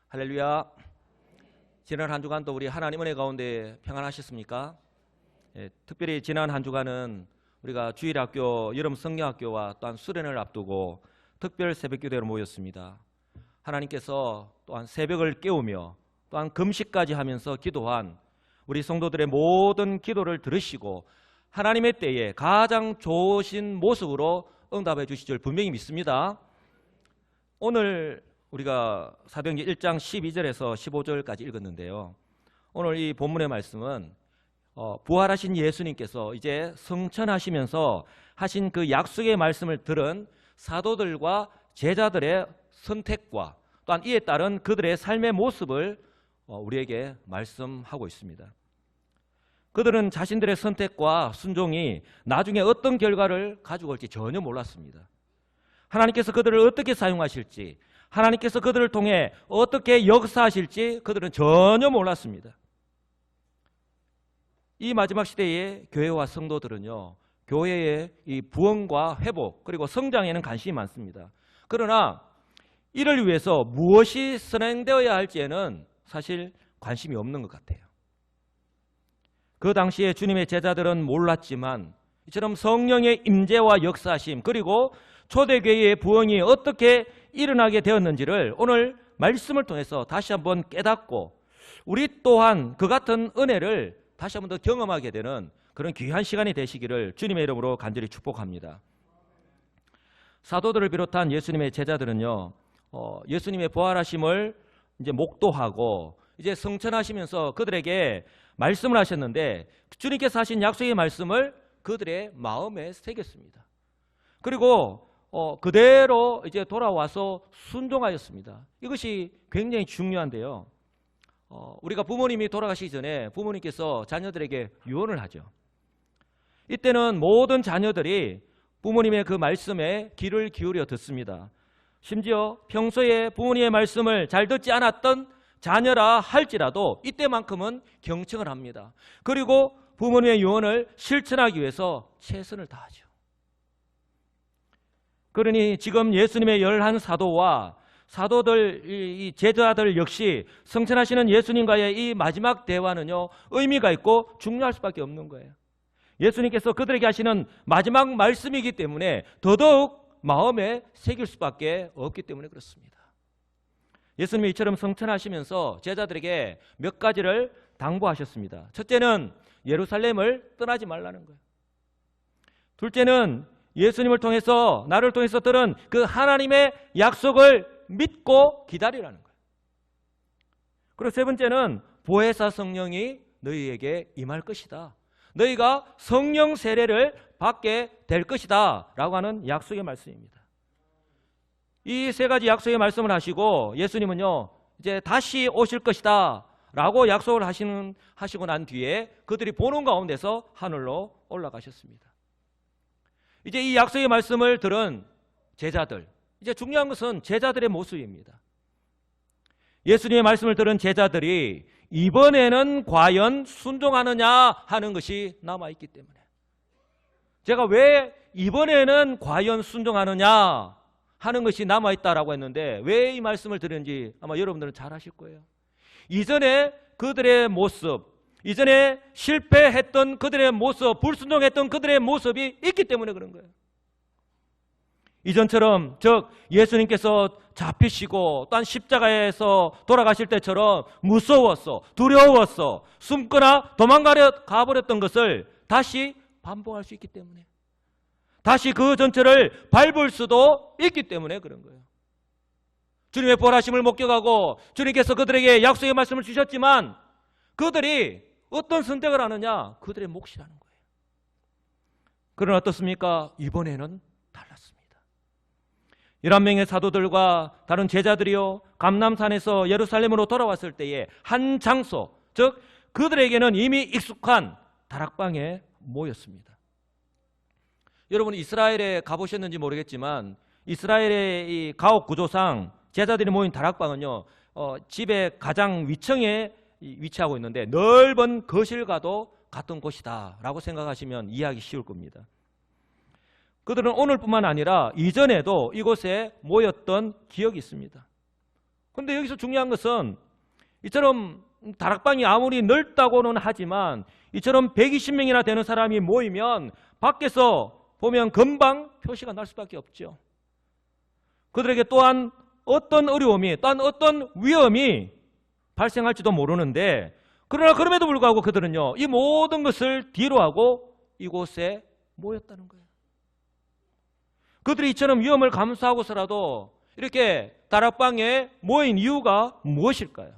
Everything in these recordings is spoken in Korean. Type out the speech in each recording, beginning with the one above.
할렐루야. 지난 한 주간도 우리 하나님 은혜 가운데 평안하셨습니까? 특별히 지난 한 주간은 우리가 주일학교, 여름 성경학교와 또한 수련을 앞두고 특별 새벽기도회로 모였습니다. 하나님께서 또한 새벽을 깨우며 또한 금식까지 하면서 기도한 우리 성도들의 모든 기도를 들으시고 하나님의 때에 가장 좋으신 모습으로 응답해 주실 줄 분명히 믿습니다. 오늘 우리가 사도행전 1장 12절에서 15절까지 읽었는데요. 오늘 이 본문의 말씀은 부활하신 예수님께서 이제 성천하시면서 하신 그 약속의 말씀을 들은 사도들과 제자들의 선택과 또한 이에 따른 그들의 삶의 모습을 우리에게 말씀하고 있습니다. 그들은 자신들의 선택과 순종이 나중에 어떤 결과를 가지고 올지 전혀 몰랐습니다. 하나님께서 그들을 어떻게 사용하실지, 하나님께서 그들을 통해 어떻게 역사하실지 그들은 전혀 몰랐습니다. 이 마지막 시대의 교회와 성도들은요, 교회의 이 부흥과 회복 그리고 성장에는 관심이 많습니다. 그러나 이를 위해서 무엇이 선행되어야 할지에는 사실 관심이 없는 것 같아요. 그 당시에 주님의 제자들은 몰랐지만 이처럼 성령의 임재와 역사하심 그리고 초대교회의 부흥이 어떻게 일어나게 되었는지를 오늘 말씀을 통해서 다시 한번 깨닫고 우리 또한 그 같은 은혜를 다시 한번 더 경험하게 되는 그런 귀한 시간이 되시기를 주님의 이름으로 간절히 축복합니다. 사도들을 비롯한 예수님의 제자들은요, 예수님의 부활하심을 이제 목도하고 이제 성천하시면서 그들에게 말씀을 하셨는데 주님께서 하신 약속의 말씀을 그들의 마음에 새겼습니다. 그리고 그대로 이제 돌아와서 순종하였습니다. 이것이 굉장히 중요한데요. 우리가 부모님이 돌아가시기 전에 부모님께서 자녀들에게 유언을 하죠. 이때는 모든 자녀들이 부모님의 그 말씀에 귀를 기울여 듣습니다. 심지어 평소에 부모님의 말씀을 잘 듣지 않았던 자녀라 할지라도 이때만큼은 경청을 합니다. 그리고 부모님의 유언을 실천하기 위해서 최선을 다하죠. 그러니 지금 예수님의 11사도와 사도들, 이 제자들 역시 성천하시는 예수님과의 이 마지막 대화는요, 의미가 있고 중요할 수밖에 없는 거예요. 예수님께서 그들에게 하시는 마지막 말씀이기 때문에 더더욱 마음에 새길 수밖에 없기 때문에 그렇습니다. 예수님이 이처럼 성천하시면서 제자들에게 몇 가지를 당부하셨습니다. 첫째는 예루살렘을 떠나지 말라는 거예요. 둘째는 예수님을 통해서, 나를 통해서 들은 그 하나님의 약속을 믿고 기다리라는 거예요. 그리고 세 번째는 보혜사 성령이 너희에게 임할 것이다. 너희가 성령 세례를 받게 될 것이다 라고 하는 약속의 말씀입니다. 이 세 가지 약속의 말씀을 하시고 예수님은요, 이제 다시 오실 것이다 라고 약속을 하시고 난 뒤에 그들이 보는 가운데서 하늘로 올라가셨습니다. 이제 이 약속의 말씀을 들은 제자들, 이제 중요한 것은 제자들의 모습입니다. 예수님의 말씀을 들은 제자들이 이번에는 과연 순종하느냐 하는 것이 남아있기 때문에, 제가 왜 이번에는 과연 순종하느냐 하는 것이 남아있다라고 했는데 왜 이 말씀을 들은지 아마 여러분들은 잘 아실 거예요. 이전에 그들의 모습, 이전에 실패했던 그들의 모습, 불순종했던 그들의 모습이 있기 때문에 그런 거예요. 이전처럼, 즉 예수님께서 잡히시고 또한 십자가에서 돌아가실 때처럼 무서웠어, 두려웠어, 숨거나 도망가버렸던 것을 다시 반복할 수 있기 때문에, 다시 그 전체를 밟을 수도 있기 때문에 그런 거예요. 주님의 부활하심을 목격하고 주님께서 그들에게 약속의 말씀을 주셨지만 그들이 어떤 선택을 하느냐, 그들의 몫이라는 거예요. 그러나 어떻습니까? 이번에는 달랐습니다. 11명의 사도들과 다른 제자들이요, 감람산에서 예루살렘으로 돌아왔을 때에 한 장소, 즉 그들에게는 이미 익숙한 다락방에 모였습니다. 여러분 이스라엘에 가보셨는지 모르겠지만 이스라엘의 이 가옥 구조상 제자들이 모인 다락방은요, 집의 가장 위층에 위치하고 있는데 넓은 거실과도 같은 곳이다 라고 생각하시면 이해하기 쉬울 겁니다. 그들은 오늘뿐만 아니라 이전에도 이곳에 모였던 기억이 있습니다. 근데 여기서 중요한 것은 이처럼 다락방이 아무리 넓다고는 하지만 이처럼 120명이나 되는 사람이 모이면 밖에서 보면 금방 표시가 날 수밖에 없죠. 그들에게 또한 어떤 어려움이, 또한 어떤 위험이 발생할지도 모르는데, 그러나 그럼에도 불구하고 그들은요, 이 모든 것을 뒤로하고 이곳에 모였다는 거예요. 그들이 이처럼 위험을 감수하고서라도 이렇게 다락방에 모인 이유가 무엇일까요?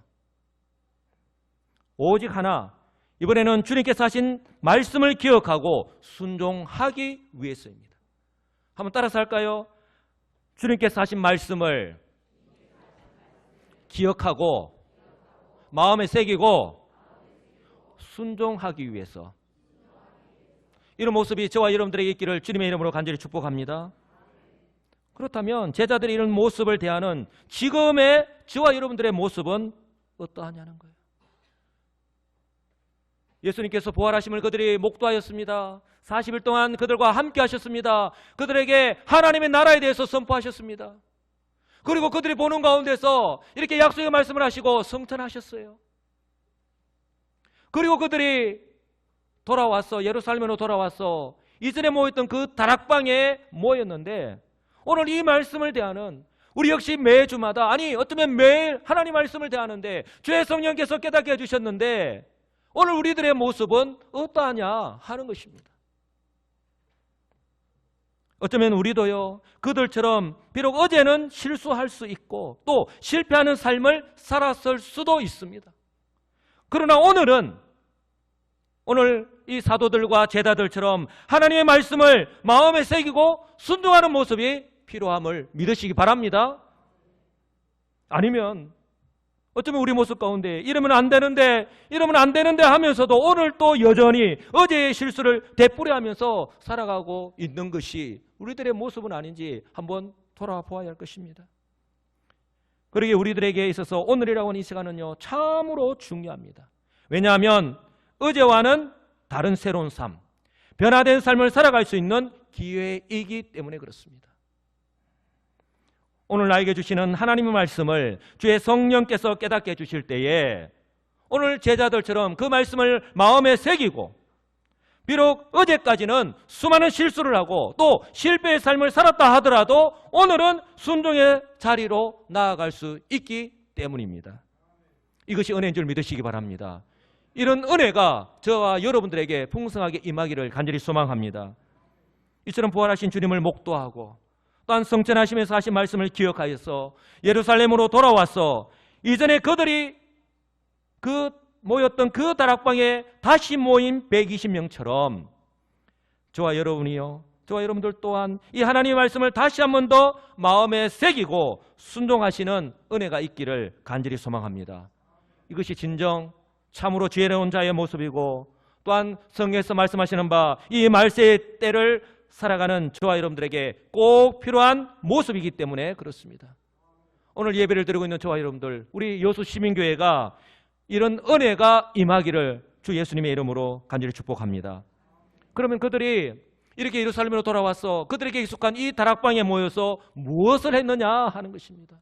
오직 하나, 이번에는 주님께서 하신 말씀을 기억하고 순종하기 위해서입니다. 한번 따라서 할까요? 주님께서 하신 말씀을 기억하고 마음에 새기고 순종하기 위해서, 이런 모습이 저와 여러분들에게 있기를 주님의 이름으로 간절히 축복합니다. 그렇다면 제자들이 이런 모습을 대하는 지금의 저와 여러분들의 모습은 어떠하냐는 거예요. 예수님께서 부활하심을 그들이 목도하였습니다. 40일 동안 그들과 함께 하셨습니다. 그들에게 하나님의 나라에 대해서 선포하셨습니다. 그리고 그들이 보는 가운데서 이렇게 약속의 말씀을 하시고 성천하셨어요. 그리고 그들이 돌아와서 예루살렘으로 돌아와서 이전에 모였던 그 다락방에 모였는데, 오늘 이 말씀을 대하는 우리 역시 매주마다, 아니 어쩌면 매일 하나님 말씀을 대하는데 주의 성령께서 깨닫게 해주셨는데 오늘 우리들의 모습은 어떠하냐 하는 것입니다. 어쩌면 우리도요, 그들처럼 비록 어제는 실수할 수 있고 또 실패하는 삶을 살았을 수도 있습니다. 그러나 오늘 이 사도들과 제자들처럼 하나님의 말씀을 마음에 새기고 순종하는 모습이 필요함을 믿으시기 바랍니다. 아니면 어쩌면 우리 모습 가운데 이러면 안 되는데 하면서도 오늘 또 여전히 어제의 실수를 되풀이하면서 살아가고 있는 것이 우리들의 모습은 아닌지 한번 돌아보아야 할 것입니다. 그러기에 우리들에게 있어서 오늘이라고 하는 이 시간은요, 참으로 중요합니다. 왜냐하면 어제와는 다른 새로운 삶, 변화된 삶을 살아갈 수 있는 기회이기 때문에 그렇습니다. 오늘 나에게 주시는 하나님의 말씀을 주의 성령께서 깨닫게 해주실 때에 오늘 제자들처럼 그 말씀을 마음에 새기고, 비록 어제까지는 수많은 실수를 하고 또 실패의 삶을 살았다 하더라도 오늘은 순종의 자리로 나아갈 수 있기 때문입니다. 이것이 은혜인 줄 믿으시기 바랍니다. 이런 은혜가 저와 여러분들에게 풍성하게 임하기를 간절히 소망합니다. 이처럼 부활하신 주님을 목도하고 또한 성천하시면서 하신 말씀을 기억하여서 예루살렘으로 돌아와서 이전에 그들이 모였던 그 다락방에 다시 모인 120명처럼 저와 여러분이요, 저와 여러분들 또한 이 하나님의 말씀을 다시 한 번 더 마음에 새기고 순종하시는 은혜가 있기를 간절히 소망합니다. 이것이 진정 참으로 지혜로운 자의 모습이고, 또한 성경에서 말씀하시는 바 이 말세의 때를 살아가는 저와 여러분들에게 꼭 필요한 모습이기 때문에 그렇습니다. 오늘 예배를 드리고 있는 저와 여러분들, 우리 여수 시민교회가 이런 은혜가 임하기를 주 예수님의 이름으로 간절히 축복합니다. 그러면 그들이 이렇게 예루살렘으로 돌아와서 그들에게 익숙한 이 다락방에 모여서 무엇을 했느냐 하는 것입니다.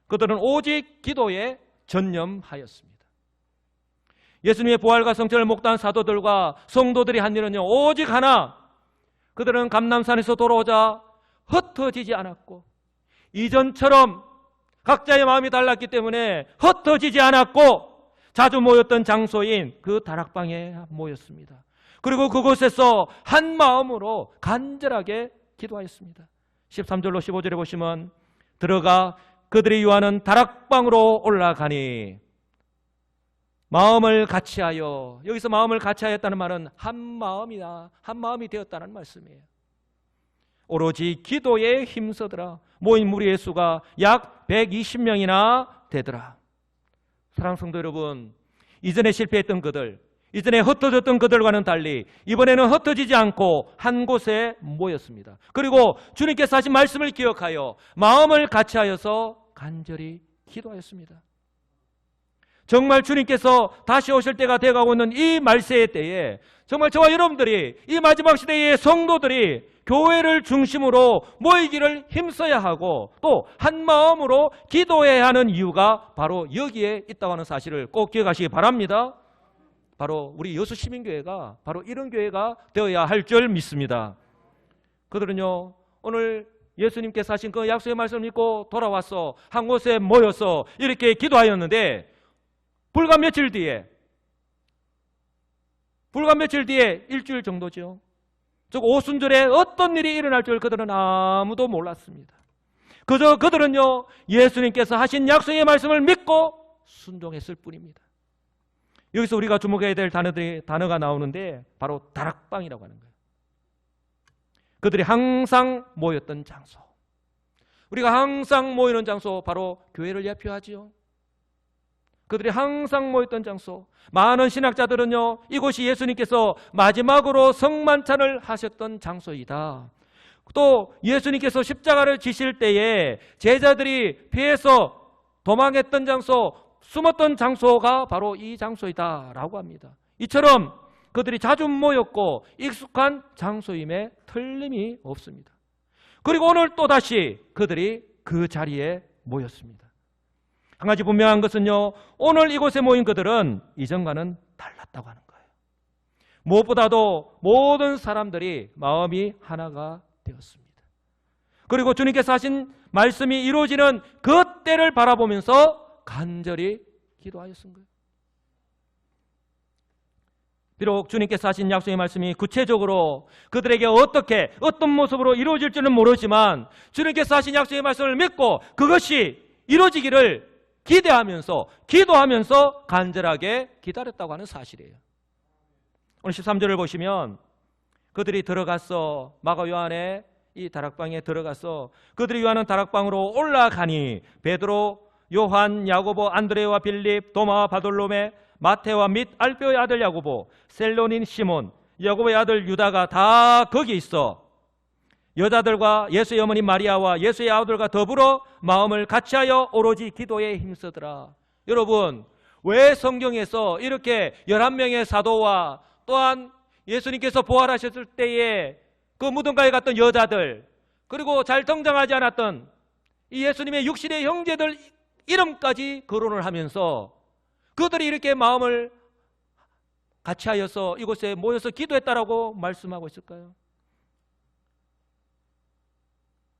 그들은 오직 기도에 전념하였습니다. 예수님의 부활과 성천을 목도한 사도들과 성도들이 한 일은요, 오직 하나, 그들은 감람산에서 돌아오자 흩어지지 않았고 이전처럼 각자의 마음이 달랐기 때문에 흩어지지 않았고 자주 모였던 장소인 그 다락방에 모였습니다. 그리고 그곳에서 한 마음으로 간절하게 기도하였습니다. 13절로 15절에 보시면 들어가 그들이 유하는 다락방으로 올라가니 마음을 같이하여, 여기서 마음을 같이하였다는 말은 한 마음이다, 한 마음이 되었다는 말씀이에요. 오로지 기도에 힘쓰더라. 모인 무리의 수가 약 120명이나 되더라. 사랑하는 성도 여러분, 이전에 실패했던 그들, 이전에 흩어졌던 그들과는 달리 이번에는 흩어지지 않고 한 곳에 모였습니다. 그리고 주님께서 하신 말씀을 기억하여 마음을 같이하여서 간절히 기도하였습니다. 정말 주님께서 다시 오실 때가 되어가고 있는 이 말세의 때에 정말 저와 여러분들이 이 마지막 시대의 성도들이 교회를 중심으로 모이기를 힘써야 하고 또 한 마음으로 기도해야 하는 이유가 바로 여기에 있다고 하는 사실을 꼭 기억하시기 바랍니다. 바로 우리 여수시민교회가 바로 이런 교회가 되어야 할 줄 믿습니다. 그들은요, 오늘 예수님께서 하신 그 약속의 말씀을 믿고 돌아와서 한 곳에 모여서 이렇게 기도하였는데 불과 며칠 뒤에 일주일 정도죠. 즉 오순절에 어떤 일이 일어날 줄 그들은 아무도 몰랐습니다. 그저 그들은요, 예수님께서 하신 약속의 말씀을 믿고 순종했을 뿐입니다. 여기서 우리가 주목해야 될 단어가 나오는데 바로 다락방이라고 하는 거예요. 그들이 항상 모였던 장소. 우리가 항상 모이는 장소 바로 교회를 대표하지요. 그들이 항상 모였던 장소. 많은 신학자들은요, 이곳이 예수님께서 마지막으로 성만찬을 하셨던 장소이다. 또 예수님께서 십자가를 지실 때에 제자들이 피해서 도망했던 장소, 숨었던 장소가 바로 이 장소이다 라고 합니다. 이처럼 그들이 자주 모였고 익숙한 장소임에 틀림이 없습니다. 그리고 오늘 또다시 그들이 그 자리에 모였습니다. 한 가지 분명한 것은요, 오늘 이곳에 모인 그들은 이전과는 달랐다고 하는 거예요. 무엇보다도 모든 사람들이 마음이 하나가 되었습니다. 그리고 주님께서 하신 말씀이 이루어지는 그 때를 바라보면서 간절히 기도하였은 거예요. 비록 주님께서 하신 약속의 말씀이 구체적으로 그들에게 어떤 모습으로 이루어질지는 모르지만 주님께서 하신 약속의 말씀을 믿고 그것이 이루어지기를 기대하면서 기도하면서 간절하게 기다렸다고 하는 사실이에요. 오늘 13절을 보시면 그들이 들어가서 마가 요한의 이 다락방에 들어가서 그들이 요한은 다락방으로 올라가니 베드로, 요한, 야고보, 안드레와 빌립, 도마와 바돌로메, 마테와 및 알페오의 아들 야고보, 셀로닌 시몬, 야고보의 아들 유다가 다 거기 있어 여자들과 예수의 어머니 마리아와 예수의 아들과 더불어 마음을 같이하여 오로지 기도에 힘쓰더라. 여러분, 왜 성경에서 이렇게 11명의 사도와 또한 예수님께서 부활하셨을 때에 그 무덤가에 갔던 여자들, 그리고 잘 등장하지 않았던 이 예수님의 육신의 형제들 이름까지 거론을 하면서 그들이 이렇게 마음을 같이하여서 이곳에 모여서 기도했다라고 말씀하고 있을까요?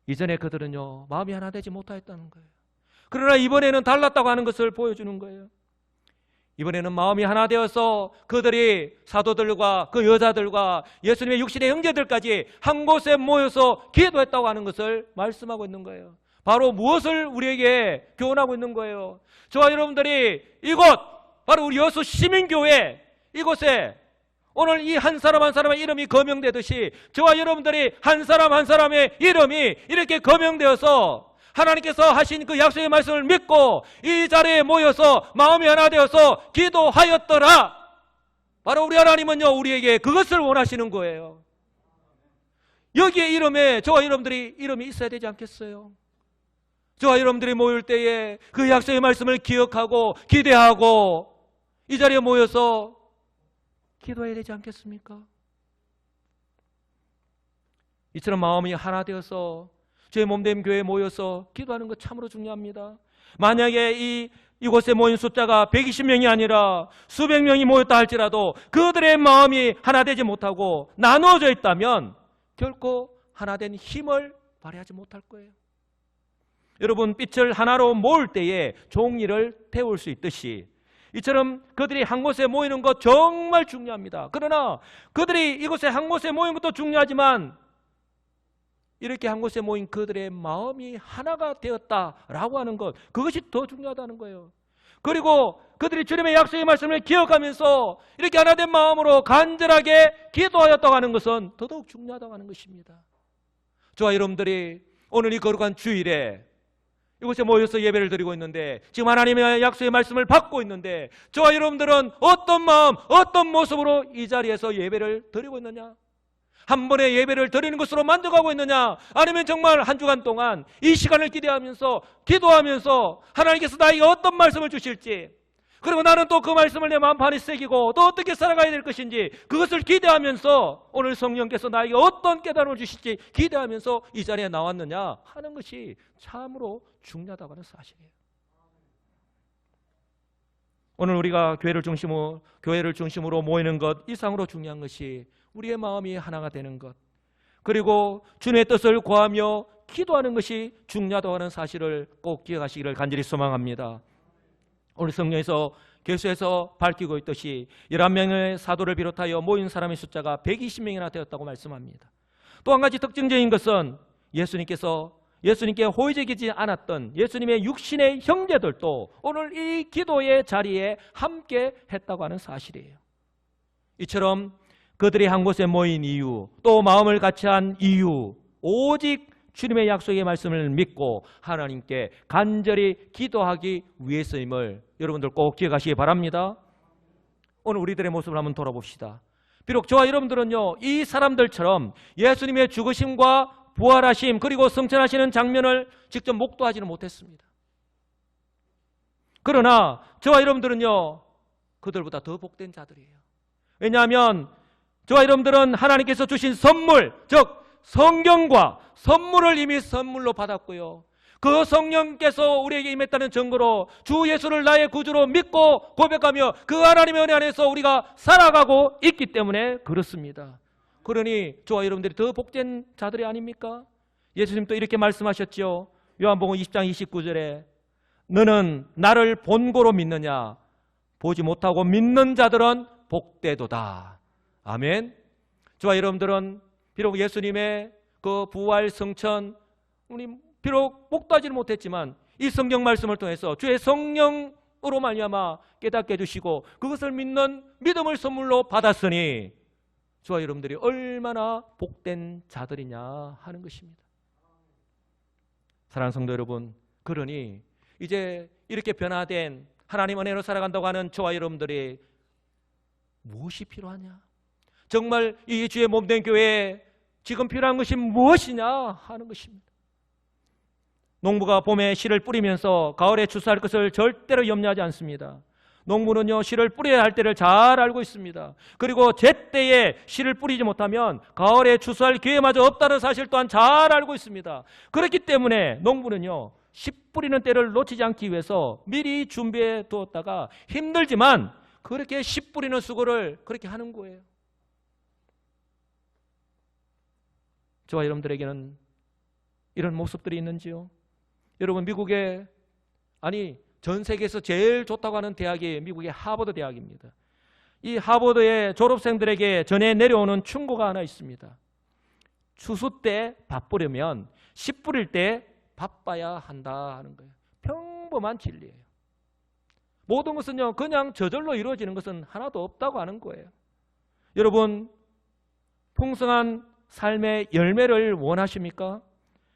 이전에 그들은요, 마음이 하나 되지 못하였다는 거예요. 그러나 이번에는 달랐다고 하는 것을 보여주는 거예요. 이번에는 마음이 하나 되어서 그들이 사도들과 그 여자들과 예수님의 육신의 형제들까지 한 곳에 모여서 기도했다고 하는 것을 말씀하고 있는 거예요. 바로 무엇을 우리에게 교훈하고 있는 거예요? 저와 여러분들이 이곳 바로 우리 여수 시민교회 이곳에 오늘 이 한 사람 한 사람의 이름이 거명되듯이 저와 여러분들이 한 사람 한 사람의 이름이 이렇게 거명되어서 하나님께서 하신 그 약속의 말씀을 믿고 이 자리에 모여서 마음이 하나 되어서 기도하였더라. 바로 우리 하나님은요, 우리에게 그것을 원하시는 거예요. 여기에 이름에 저와 여러분들이 이름이 있어야 되지 않겠어요? 저와 여러분들이 모일 때에 그 약속의 말씀을 기억하고 기대하고 이 자리에 모여서 기도해야 되지 않겠습니까? 이처럼 마음이 하나 되어서 저희 몸된 교회에 모여서 기도하는 것 참으로 중요합니다. 만약에 이곳에 모인 숫자가 120명이 아니라 수백 명이 모였다 할지라도 그들의 마음이 하나 되지 못하고 나누어져 있다면 결코 하나 된 힘을 발휘하지 못할 거예요. 여러분, 빛을 하나로 모을 때에 종이를 태울 수 있듯이 이처럼 그들이 한 곳에 모이는 것 정말 중요합니다. 그러나 그들이 이곳에 한 곳에 모인 것도 중요하지만 이렇게 한 곳에 모인 그들의 마음이 하나가 되었다라고 하는 것, 그것이 더 중요하다는 거예요. 그리고 그들이 주님의 약속의 말씀을 기억하면서 이렇게 하나 된 마음으로 간절하게 기도하였다고 하는 것은 더더욱 중요하다고 하는 것입니다. 저와 여러분들이 오늘 이 거룩한 주일에 이곳에 모여서 예배를 드리고 있는데 지금 하나님의 약속의 말씀을 받고 있는데 저와 여러분들은 어떤 마음, 어떤 모습으로 이 자리에서 예배를 드리고 있느냐? 한 번에 예배를 드리는 것으로 만족하고 있느냐? 아니면 정말 한 주간 동안 이 시간을 기대하면서 기도하면서 하나님께서 나에게 어떤 말씀을 주실지, 그리고 나는 또 그 말씀을 내 마음판에 새기고 또 어떻게 살아가야 될 것인지 그것을 기대하면서 오늘 성령께서 나에게 어떤 깨달음을 주실지 기대하면서 이 자리에 나왔느냐 하는 것이 참으로 중요하다고 하는 사실이에요. 오늘 우리가 교회를 중심으로 모이는 것 이상으로 중요한 것이 우리의 마음이 하나가 되는 것, 그리고 주님의 뜻을 구하며 기도하는 것이 중요하다고 하는 사실을 꼭 기억하시기를 간절히 소망합니다. 오늘 성경에서 계수에서 밝히고 있듯이 11명의 사도를 비롯하여 모인 사람의 숫자가 120명이나 되었다고 말씀합니다. 또 한 가지 특징적인 것은 예수님께 호의적이지 않았던 예수님의 육신의 형제들도 오늘 이 기도의 자리에 함께 했다고 하는 사실이에요. 이처럼 그들이 한 곳에 모인 이유, 또 마음을 같이 한 이유, 오직 주님의 약속의 말씀을 믿고 하나님께 간절히 기도하기 위해서임을 여러분들 꼭 기억하시기 바랍니다. 오늘 우리들의 모습을 한번 돌아봅시다. 비록 저와 여러분들은요, 이 사람들처럼 예수님의 죽으심과 부활하심 그리고 승천하시는 장면을 직접 목도하지는 못했습니다. 그러나 저와 여러분들은요, 그들보다 더 복된 자들이에요. 왜냐하면 저와 여러분들은 하나님께서 주신 선물, 즉 성경과 선물을 이미 선물로 받았고요, 그 성령께서 우리에게 임했다는 증거로 주 예수를 나의 구주로 믿고 고백하며 그 하나님의 은혜 안에서 우리가 살아가고 있기 때문에 그렇습니다. 그러니 저와 여러분들이 더 복된 자들이 아닙니까? 예수님도 이렇게 말씀하셨죠. 요한복음 20장 29절에 너는 나를 본고로 믿느냐? 보지 못하고 믿는 자들은 복되도다. 아멘. 저와 여러분들은 비록 예수님의 그 부활 성천 우리 비록 목도하지는 못했지만 이 성경 말씀을 통해서 주의 성령으로 말미암아 깨닫게 해주시고 그것을 믿는 믿음을 선물로 받았으니 저와 여러분들이 얼마나 복된 자들이냐 하는 것입니다. 사랑하는 성도 여러분, 그러니 이제 이렇게 변화된 하나님 은혜로 살아간다고 하는 저와 여러분들이 무엇이 필요하냐? 정말 이 주의 몸된 교회에 지금 필요한 것이 무엇이냐 하는 것입니다. 농부가 봄에 씨를 뿌리면서 가을에 추수할 것을 절대로 염려하지 않습니다. 농부는요, 씨를 뿌려야 할 때를 잘 알고 있습니다. 그리고 제때에 씨를 뿌리지 못하면 가을에 추수할 기회마저 없다는 사실 또한 잘 알고 있습니다. 그렇기 때문에 농부는요, 씨 뿌리는 때를 놓치지 않기 위해서 미리 준비해 두었다가 힘들지만 그렇게 씨 뿌리는 수고를 그렇게 하는 거예요. 저와 여러분들에게는 이런 모습들이 있는지요? 여러분, 미국에 전 세계에서 제일 좋다고 하는 대학이 미국의 하버드 대학입니다. 이 하버드의 졸업생들에게 전해 내려오는 충고가 하나 있습니다. 추수 때 바쁘려면 씨 뿌릴 때 바빠야 한다 하는 거예요. 평범한 진리예요. 모든 것은요, 그냥 저절로 이루어지는 것은 하나도 없다고 하는 거예요. 여러분, 풍성한 삶의 열매를 원하십니까?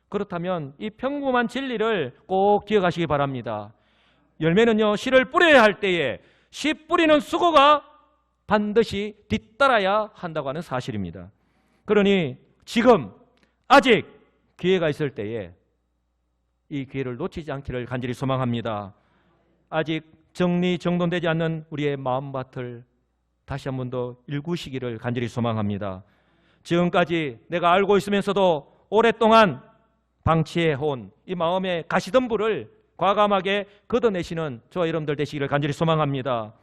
그렇다면 이 평범한 진리를 꼭 기억하시기 바랍니다. 열매는요, 씨를 뿌려야 할 때에 씨 뿌리는 수고가 반드시 뒤따라야 한다고 하는 사실입니다. 그러니 지금 아직 기회가 있을 때에 이 기회를 놓치지 않기를 간절히 소망합니다. 아직 정리정돈되지 않는 우리의 마음밭을 다시 한 번 더 일구시기를 간절히 소망합니다. 지금까지 내가 알고 있으면서도 오랫동안 방치해온 이 마음의 가시덤불을 과감하게 걷어내시는 저와 여러분들 되시기를 간절히 소망합니다.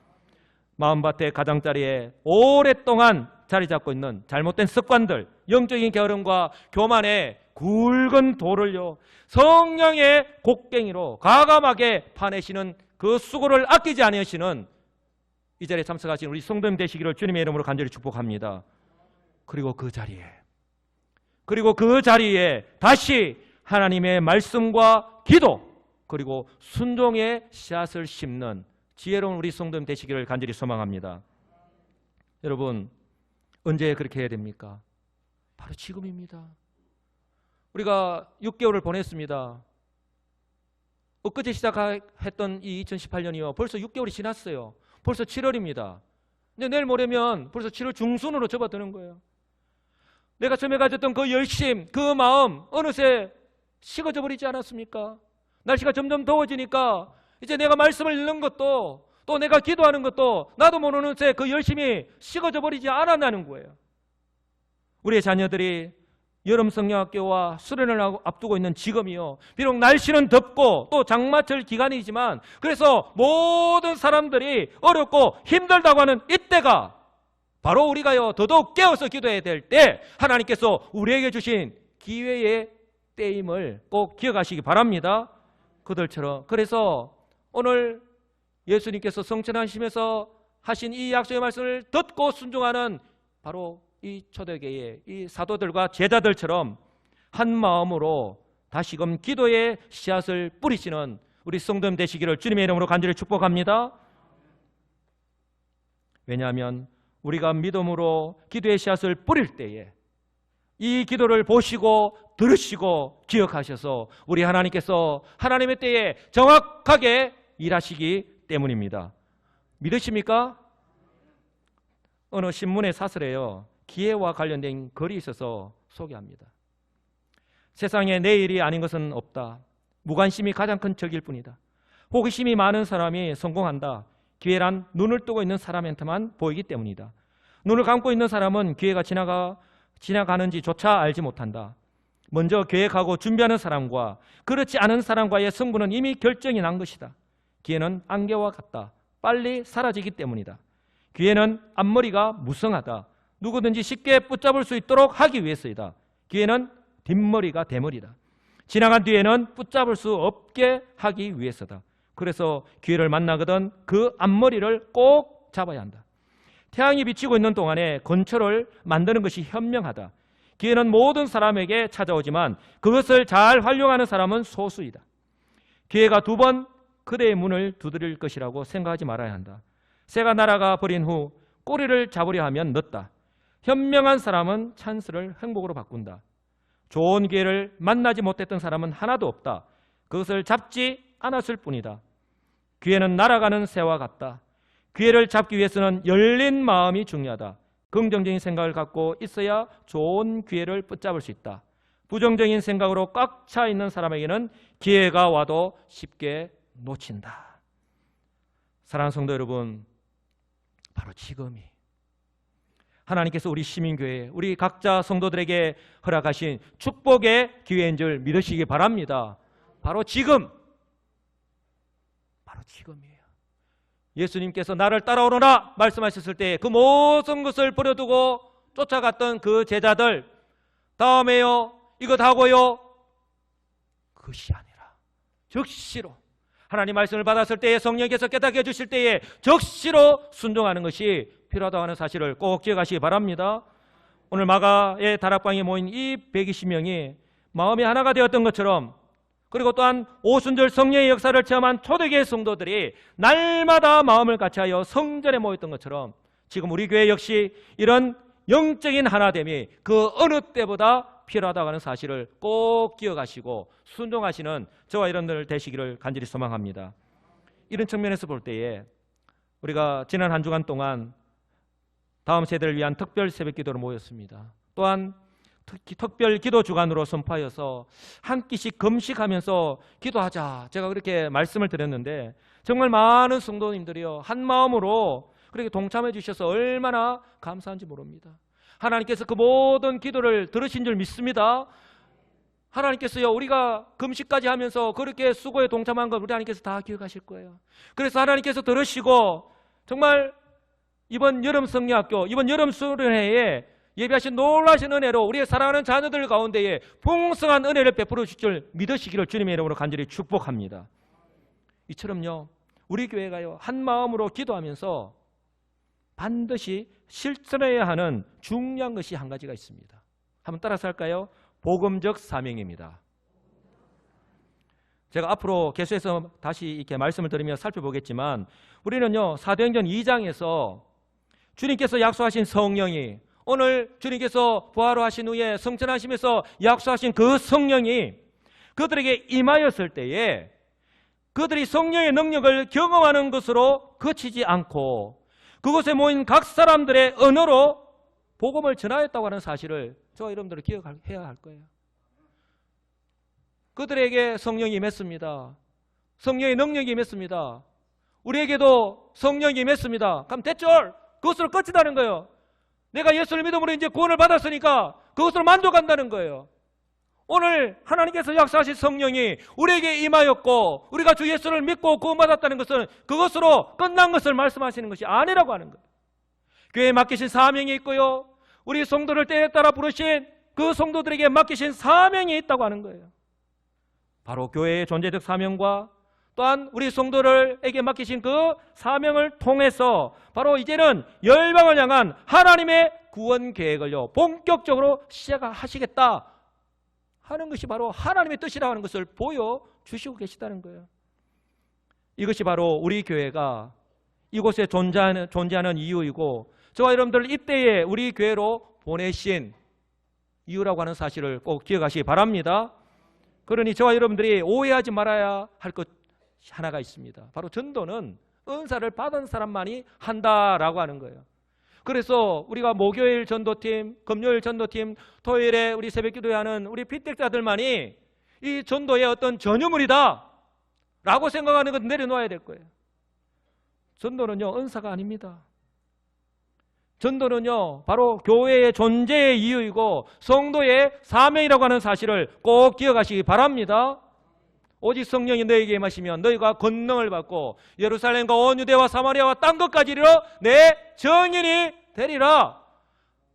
마음밭의 가장자리에 오랫동안 자리 잡고 있는 잘못된 습관들, 영적인 게으름과 교만의 굵은 돌을요, 성령의 곡괭이로 과감하게 파내시는 그 수고를 아끼지 않으시는 이 자리에 참석하신 우리 성도님 되시기를 주님의 이름으로 간절히 축복합니다. 그리고 그 자리에 다시 하나님의 말씀과 기도 그리고 순종의 씨앗을 심는 지혜로운 우리 성도님 되시기를 간절히 소망합니다. 여러분, 언제 그렇게 해야 됩니까? 바로 지금입니다. 우리가 6개월을 보냈습니다. 엊그제 시작했던 이 2018년이요, 벌써 6개월이 지났어요. 벌써 7월입니다. 근데 내일 모레면 벌써 7월 중순으로 접어드는 거예요. 내가 처음에 가졌던 그 열심, 그 마음 어느새 식어져 버리지 않았습니까? 날씨가 점점 더워지니까 이제 내가 말씀을 읽는 것도 또 또 내가 기도하는 것도 나도 모르는 새 그 열심히 식어져 버리지 않았다는 거예요. 우리의 자녀들이 여름 성경학교와 수련을 앞두고 있는 지금이요, 비록 날씨는 덥고 또 장마철 기간이지만, 그래서 모든 사람들이 어렵고 힘들다고 하는 이때가 바로 우리가요 더더욱 깨어서 기도해야 될 때, 하나님께서 우리에게 주신 기회의 때임을 꼭 기억하시기 바랍니다. 그들처럼. 그래서 오늘 예수님께서 성천하시면서 하신 이 약속의 말씀을 듣고 순종하는 바로 이 초대교회의 이 사도들과 제자들처럼 한 마음으로 다시금 기도의 씨앗을 뿌리시는 우리 성도님 되시기를 주님의 이름으로 간절히 축복합니다. 왜냐하면 우리가 믿음으로 기도의 씨앗을 뿌릴 때에 이 기도를 보시고 들으시고 기억하셔서 우리 하나님께서 하나님의 때에 정확하게 일하시기 때문입니다. 믿으십니까? 어느 신문의 사설에요, 기회와 관련된 글이 있어서 소개합니다. 세상에 내일이 아닌 것은 없다. 무관심이 가장 큰 적일 뿐이다. 호기심이 많은 사람이 성공한다. 기회란 눈을 뜨고 있는 사람한테만 보이기 때문이다. 눈을 감고 있는 사람은 기회가 지나가는지조차 알지 못한다. 먼저 계획하고 준비하는 사람과 그렇지 않은 사람과의 승부는 이미 결정이 난 것이다. 기회는 안개와 같다. 빨리 사라지기 때문이다. 기회는 앞머리가 무성하다. 누구든지 쉽게 붙잡을 수 있도록 하기 위해서이다. 기회는 뒷머리가 대머리다. 지나간 뒤에는 붙잡을 수 없게 하기 위해서다. 그래서 기회를 만나거든 그 앞머리를 꼭 잡아야 한다. 태양이 비치고 있는 동안에 건초를 만드는 것이 현명하다. 기회는 모든 사람에게 찾아오지만 그것을 잘 활용하는 사람은 소수이다. 기회가 2번 그대의 문을 두드릴 것이라고 생각하지 말아야 한다. 새가 날아가 버린 후 꼬리를 잡으려 하면 늦다. 현명한 사람은 찬스를 행복으로 바꾼다. 좋은 기회를 만나지 못했던 사람은 하나도 없다. 그것을 잡지 않았을 뿐이다. 기회는 날아가는 새와 같다. 기회를 잡기 위해서는 열린 마음이 중요하다. 긍정적인 생각을 갖고 있어야 좋은 기회를 붙잡을 수 있다. 부정적인 생각으로 꽉 차 있는 사람에게는 기회가 와도 쉽게 놓친다. 사랑하는 성도 여러분, 바로 지금이 하나님께서 우리 시민교회, 우리 각자 성도들에게 허락하신 축복의 기회인 줄 믿으시기 바랍니다. 바로 지금, 바로 지금이에요. 예수님께서 나를 따라오너라 말씀하셨을 때 그 모든 것을 버려두고 쫓아갔던 그 제자들, 다음에요 이것 하고요, 그것이 아니라 적시로 하나님 말씀을 받았을 때에 성령께서 깨닫게 해주실 때에 적시로 순종하는 것이 필요하다고 하는 사실을 꼭 기억하시기 바랍니다. 오늘 마가의 다락방에 모인 이 120명이 마음이 하나가 되었던 것처럼, 그리고 또한 오순절 성령의 역사를 체험한 초대교회 성도들이 날마다 마음을 같이하여 성전에 모였던 것처럼 지금 우리 교회 역시 이런 영적인 하나됨이 그 어느 때보다 필요하다고 하는 사실을 꼭 기억하시고 순종하시는 저와 여러분들 되시기를 간절히 소망합니다. 이런 측면에서 볼 때에 우리가 지난 한 주간 동안 다음 세대를 위한 특별 새벽 기도로 모였습니다. 또한 특별 기도 주간으로 선포하여서 한 끼씩 금식하면서 기도하자, 제가 그렇게 말씀을 드렸는데 정말 많은 성도님들이요 한 마음으로 그렇게 동참해 주셔서 얼마나 감사한지 모릅니다. 하나님께서 그 모든 기도를 들으신 줄 믿습니다. 하나님께서요 우리가 금식까지 하면서 그렇게 수고에 동참한 걸 우리 하나님께서 다 기억하실 거예요. 그래서 하나님께서 들으시고 정말 이번 여름 성령학교, 이번 여름 수련회에 예비하신 놀라신 은혜로 우리의 사랑하는 자녀들 가운데에 풍성한 은혜를 베풀어 주실 줄 믿으시기를 주님의 이름으로 간절히 축복합니다. 이처럼요 우리 교회가요 한 마음으로 기도하면서 반드시 실천해야 하는 중요한 것이 한 가지가 있습니다. 한번 따라서 할까요? 복음적 사명입니다. 제가 앞으로 계속해서 다시 이렇게 말씀을 드리며 살펴보겠지만 우리는요 사도행전 2장에서 주님께서 약속하신 성령이, 오늘 주님께서 부활하신 후에 성천하시면서 약속하신 그 성령이 그들에게 임하였을 때에 그들이 성령의 능력을 경험하는 것으로 그치지 않고 그곳에 모인 각 사람들의 언어로 복음을 전하였다고 하는 사실을 저와 여러분들은 기억해야 할 거예요. 그들에게 성령이 임했습니다. 성령의 능력이 임했습니다. 우리에게도 성령이 임했습니다. 그럼 됐죠? 그것으로 끝이다는 거예요. 내가 예수를 믿음으로 이제 구원을 받았으니까 그것으로 만족한다는 거예요. 오늘 하나님께서 역사하신 성령이 우리에게 임하였고 우리가 주 예수를 믿고 구원받았다는 것은 그것으로 끝난 것을 말씀하시는 것이 아니라고 하는 거예요. 교회에 맡기신 사명이 있고요. 우리 성도를 때에 따라 부르신 그 성도들에게 맡기신 사명이 있다고 하는 거예요. 바로 교회의 존재적 사명과 또한 우리 성도들에게 맡기신 그 사명을 통해서 바로 이제는 열방을 향한 하나님의 구원 계획을요 본격적으로 시작하시겠다 하는 것이 바로 하나님의 뜻이라고 하는 것을 보여주시고 계시다는 거예요. 이것이 바로 우리 교회가 이곳에 존재하는 이유이고 저와 여러분들 이때에 우리 교회로 보내신 이유라고 하는 사실을 꼭 기억하시기 바랍니다. 그러니 저와 여러분들이 오해하지 말아야 할 것 하나가 있습니다. 바로 전도는 은사를 받은 사람만이 한다라고 하는 거예요. 그래서 우리가 목요일 전도팀, 금요일 전도팀, 토요일에 우리 새벽기도회 하는 우리 피택자들만이 이 전도의 어떤 전유물이다 라고 생각하는 것 내려놓아야 될 거예요. 전도는요 은사가 아닙니다. 전도는요 바로 교회의 존재의 이유이고 성도의 사명이라고 하는 사실을 꼭 기억하시기 바랍니다. 오직 성령이 너에게 임하시면 너희가 권능을 받고 예루살렘과 온 유대와 사마리아와 땅 끝까지 이르러 내 증인이 되리라.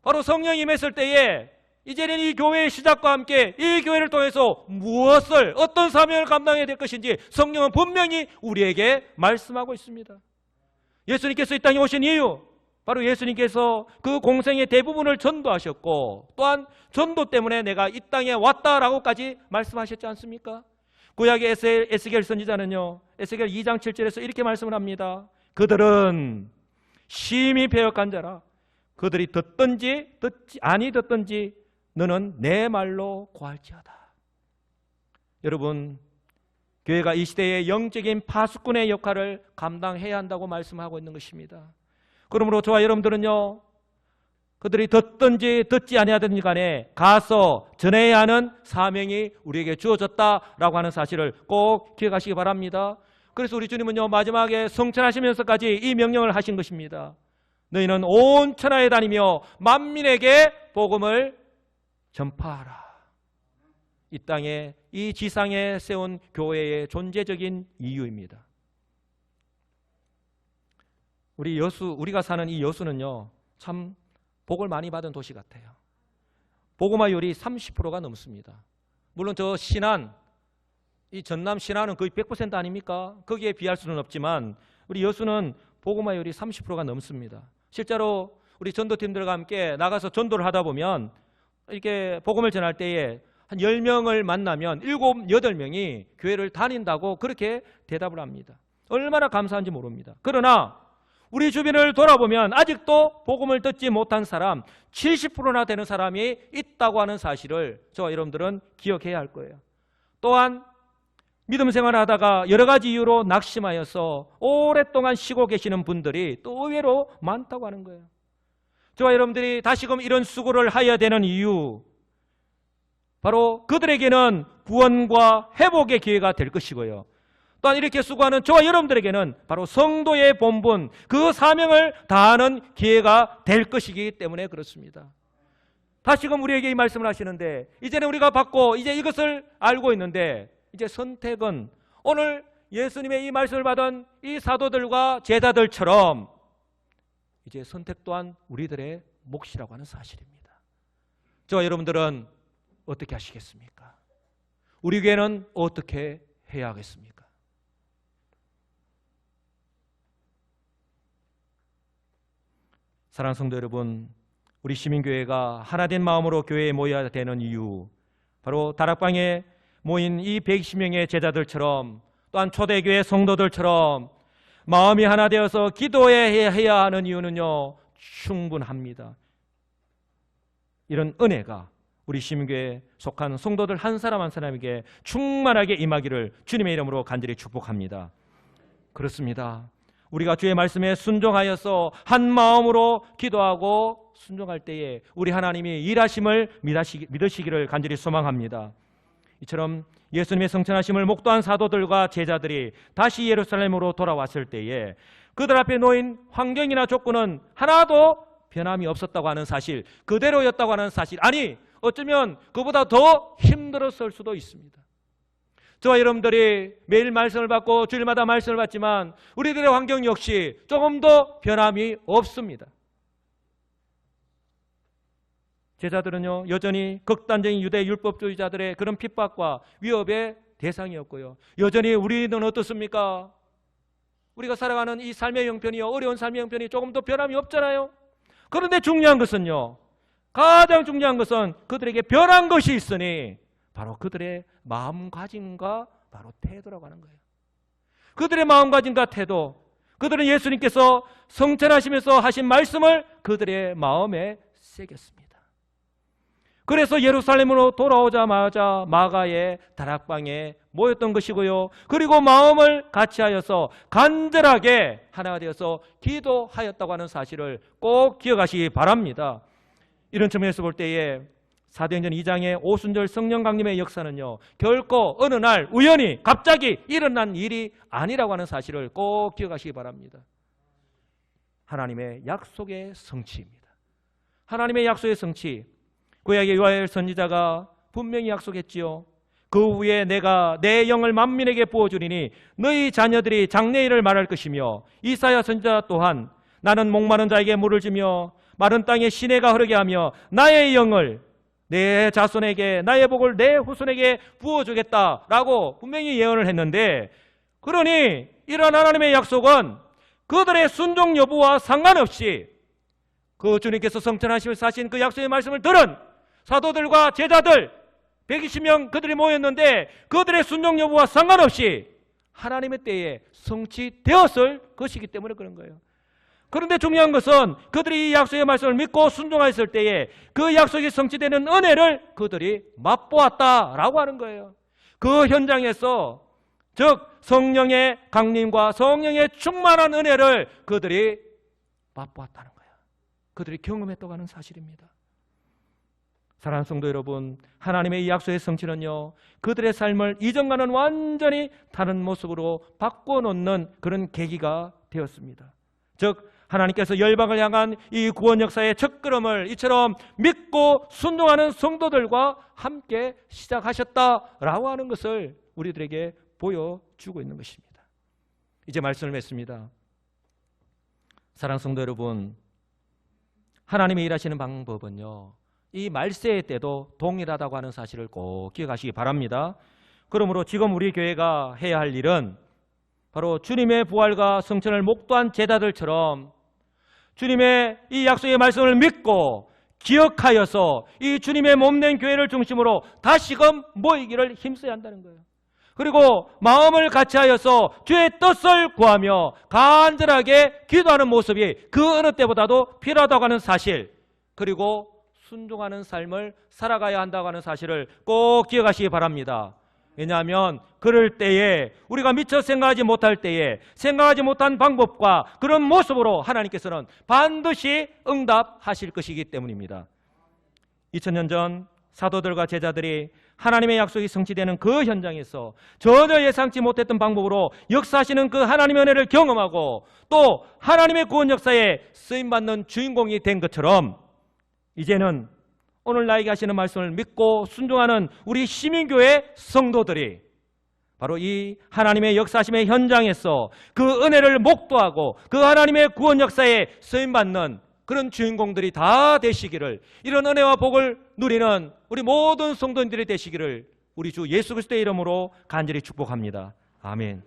바로 성령이 임했을 때에 이제는 이 교회의 시작과 함께 이 교회를 통해서 무엇을 어떤 사명을 감당해야 될 것인지 성령은 분명히 우리에게 말씀하고 있습니다. 예수님께서 이 땅에 오신 이유 바로 예수님께서 그 공생의 대부분을 전도하셨고 또한 전도 때문에 내가 이 땅에 왔다라고까지 말씀하셨지 않습니까? 구약의 에스겔 선지자는요 에스겔 2장 7절에서 이렇게 말씀을 합니다. 그들은 심히 배역한 자라. 그들이 듣든지 듣지 아니 듣든지 너는 내 말로 고할지어다. 여러분 교회가 이 시대의 영적인 파수꾼의 역할을 감당해야 한다고 말씀하고 있는 것입니다. 그러므로 저와 여러분들은요 그들이 듣든지 듣지 아니하든지 간에 가서 전해야 하는 사명이 우리에게 주어졌다라고 하는 사실을 꼭 기억하시기 바랍니다. 그래서 우리 주님은요 마지막에 성천하시면서까지 이 명령을 하신 것입니다. 너희는 온 천하에 다니며 만민에게 복음을 전파하라. 이 땅에 이 지상에 세운 교회의 존재적인 이유입니다. 우리가 사는 이 여수는요 참 복을 많이 받은 도시 같아요. 복음화율이 30%가 넘습니다. 물론 저 신안, 이 전남 신안은 거의 100% 아닙니까? 거기에 비할 수는 없지만 우리 여수는 복음화율이 30%가 넘습니다. 실제로 우리 전도팀들과 함께 나가서 전도를 하다 보면 이렇게 복음을 전할 때에 한 10명을 만나면 7, 8명이 교회를 다닌다고 그렇게 대답을 합니다. 얼마나 감사한지 모릅니다. 그러나 우리 주변을 돌아보면 아직도 복음을 듣지 못한 사람 70%나 되는 사람이 있다고 하는 사실을 저와 여러분들은 기억해야 할 거예요. 또한 믿음 생활을 하다가 여러 가지 이유로 낙심하여서 오랫동안 쉬고 계시는 분들이 또 의외로 많다고 하는 거예요. 저와 여러분들이 다시금 이런 수고를 해야 되는 이유 바로 그들에게는 구원과 회복의 기회가 될 것이고요. 또한 이렇게 수고하는 저와 여러분들에게는 바로 성도의 본분, 그 사명을 다하는 기회가 될 것이기 때문에 그렇습니다. 다시금 우리에게 이 말씀을 하시는데 이제는 우리가 받고 이제 이것을 알고 있는데 이제 선택은 오늘 예수님의 이 말씀을 받은 이 사도들과 제자들처럼 이제 선택 또한 우리들의 몫이라고 하는 사실입니다. 저와 여러분들은 어떻게 하시겠습니까? 우리 교회는 어떻게 해야 하겠습니까? 사랑하는 성도 여러분, 우리 시민교회가 하나된 마음으로 교회에 모여야 되는 이유 바로 다락방에 모인 이 120명의 제자들처럼 또한 초대교회 성도들처럼 마음이 하나 되어서 기도해야 하는 이유는요 충분합니다. 이런 은혜가 우리 시민교회에 속한 성도들 한 사람 한 사람에게 충만하게 임하기를 주님의 이름으로 간절히 축복합니다. 그렇습니다. 우리가 주의 말씀에 순종하여서 한 마음으로 기도하고 순종할 때에 우리 하나님이 일하심을 믿으시기를 간절히 소망합니다. 이처럼 예수님의 성천하심을 목도한 사도들과 제자들이 다시 예루살렘으로 돌아왔을 때에 그들 앞에 놓인 환경이나 조건은 하나도 변함이 없었다고 하는 사실, 그대로였다고 하는 사실, 아니 어쩌면 그보다 더 힘들었을 수도 있습니다. 저와 여러분들이 매일 말씀을 받고 주일마다 말씀을 받지만 우리들의 환경 역시 조금도 변함이 없습니다. 제자들은요, 여전히 극단적인 유대 율법주의자들의 그런 핍박과 위협의 대상이었고요. 여전히 우리는 어떻습니까? 우리가 살아가는 이 삶의 형편이요, 어려운 삶의 형편이 조금도 변함이 없잖아요. 그런데 중요한 것은요, 가장 중요한 것은 그들에게 변한 것이 있으니 바로 그들의 마음가짐과 바로 태도라고 하는 거예요. 그들의 마음가짐과 태도, 그들은 예수님께서 성천하시면서 하신 말씀을 그들의 마음에 새겼습니다. 그래서 예루살렘으로 돌아오자마자 마가의 다락방에 모였던 것이고요. 그리고 마음을 같이하여서 간절하게 하나가 되어서 기도하였다고 하는 사실을 꼭 기억하시기 바랍니다. 이런 측면에서 볼 때에 사도행전 2장의 오순절 성령 강림의 역사는요, 결코 어느 날 우연히 갑자기 일어난 일이 아니라고 하는 사실을 꼭 기억하시기 바랍니다. 하나님의 약속의 성취입니다. 하나님의 약속의 성취, 구약의 요엘 선지자가 분명히 약속했지요. 그 후에 내가 내 영을 만민에게 부어주리니 너희 자녀들이 장래일을 말할 것이며, 이사야 선지자 또한 나는 목마른 자에게 물을 주며 마른 땅에 시내가 흐르게 하며 나의 영을 내 자손에게, 나의 복을 내 후손에게 부어주겠다라고 분명히 예언을 했는데, 그러니 이런 하나님의 약속은 그들의 순종 여부와 상관없이 그 주님께서 성천하시면서 하신 그 약속의 말씀을 들은 사도들과 제자들 120명 그들이 모였는데 그들의 순종 여부와 상관없이 하나님의 때에 성취되었을 것이기 때문에 그런 거예요. 그런데 중요한 것은 그들이 이 약속의 말씀을 믿고 순종하였을 때에 그 약속이 성취되는 은혜를 그들이 맛보았다라고 하는 거예요. 그 현장에서, 즉 성령의 강림과 성령의 충만한 은혜를 그들이 맛보았다는 거예요. 그들이 경험했다고 하는 사실입니다. 사랑하는 성도 여러분, 하나님의 이 약속의 성취는요, 그들의 삶을 이전과는 완전히 다른 모습으로 바꿔놓는 그런 계기가 되었습니다. 즉 하나님께서 열방을 향한 이 구원 역사의 첫걸음을 이처럼 믿고 순종하는 성도들과 함께 시작하셨다라고 하는 것을 우리들에게 보여주고 있는 것입니다. 이제 말씀을 맺습니다. 사랑하는 성도 여러분, 하나님이 일하시는 방법은요, 이 말세의 때도 동일하다고 하는 사실을 꼭 기억하시기 바랍니다. 그러므로 지금 우리 교회가 해야 할 일은 바로 주님의 부활과 성천을 목도한 제자들처럼 주님의 이 약속의 말씀을 믿고 기억하여서 이 주님의 몸된 교회를 중심으로 다시금 모이기를 힘써야 한다는 거예요. 그리고 마음을 같이하여서 주의 뜻을 구하며 간절하게 기도하는 모습이 그 어느 때보다도 필요하다고 하는 사실, 그리고 순종하는 삶을 살아가야 한다고 하는 사실을 꼭 기억하시기 바랍니다. 왜냐하면 그럴 때에, 우리가 미처 생각하지 못할 때에 생각하지 못한 방법과 그런 모습으로 하나님께서는 반드시 응답하실 것이기 때문입니다. 2000년 전 사도들과 제자들이 하나님의 약속이 성취되는 그 현장에서 전혀 예상치 못했던 방법으로 역사하시는 그 하나님의 은혜를 경험하고 또 하나님의 구원 역사에 쓰임받는 주인공이 된 것처럼, 이제는 오늘 나에게 하시는 말씀을 믿고 순종하는 우리 시민교회 성도들이 바로 이 하나님의 역사하심의 현장에서 그 은혜를 목도하고 그 하나님의 구원 역사에 쓰임받는 그런 주인공들이 다 되시기를, 이런 은혜와 복을 누리는 우리 모든 성도님들이 되시기를 우리 주 예수 그리스도의 이름으로 간절히 축복합니다. 아멘.